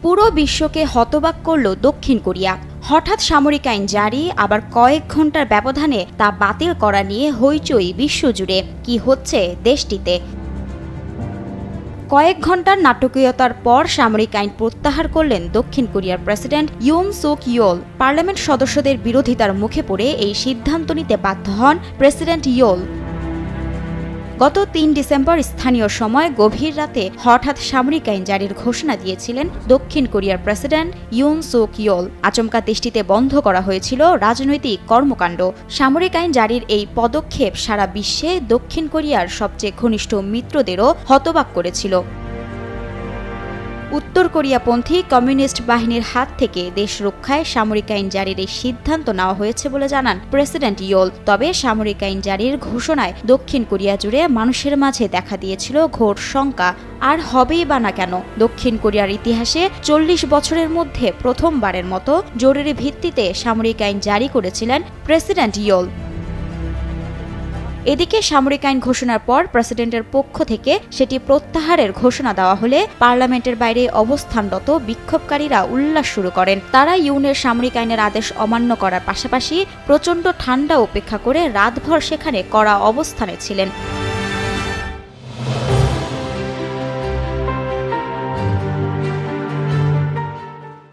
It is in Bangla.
পুরো বিশ্বকে হতবাক করল দক্ষিণ কোরিয়া। হঠাৎ সামরিক আইন জারি, আবার কয়েক ঘন্টার ব্যবধানে তা বাতিল করা নিয়ে হইচই বিশ্বজুড়ে। কি হচ্ছে দেশটিতে? কয়েক ঘন্টার নাটকীয়তার পর সামরিক আইন প্রত্যাহার করলেন দক্ষিণ কোরিয়ার president Yoon Suk Yeol. Parliament সদস্যদের বিরোধিতার মুখে পড়ে এই সিদ্ধান্ত নিতে বাধ্য হন প্রেসিডেন্ট ইয়োল। গত ৩ ডিসেম্বর স্থানীয় সময় গভীর রাতে হঠাৎ সামরিক আইন জারির ঘোষণা দিয়েছিলেন দক্ষিণ কোরিয়ার প্রেসিডেন্ট ইউন সুক ইয়োল। আচমকা দেশটিতে বন্ধ করা হয়েছিল রাজনৈতিক কর্মকাণ্ড। সামরিক আইন জারির এই পদক্ষেপ সারা বিশ্বে দক্ষিণ কোরিয়ার সবচেয়ে ঘনিষ্ঠ মিত্রদেরও হতবাক করেছিল। উত্তর কোরিয়াপন্থী কমিউনিস্ট বাহিনীর হাত থেকে দেশ রক্ষায় সামরিক আইন জারির এই সিদ্ধান্ত নেওয়া হয়েছে বলে জানান প্রেসিডেন্ট ইয়োল। তবে সামরিক আইন জারির ঘোষণায় দক্ষিণ কোরিয়া জুড়ে মানুষের মাঝে দেখা দিয়েছিল ঘোর শঙ্কা। আর হবেই বা না কেন? দক্ষিণ কোরিয়ার ইতিহাসে ৪০ বছরের মধ্যে প্রথমবারের মতো জরুরি ভিত্তিতে সামরিক আইন জারি করেছিলেন প্রেসিডেন্ট ইয়োল। এদিকে সামরিক আইন ঘোষণার পর প্রেসিডেন্টের পক্ষ থেকে সেটি প্রত্যাহারের ঘোষণা দেওয়া হলে পার্লামেন্টের বাইরে অবস্থানরত বিক্ষোভকারীরা উল্লাস শুরু করেন। তারা ইউনের সামরিক আইনের আদেশ অমান্য করার পাশাপাশি প্রচণ্ড ঠান্ডা উপেক্ষা করে রাতভর সেখানে কড়া অবস্থানে ছিলেন।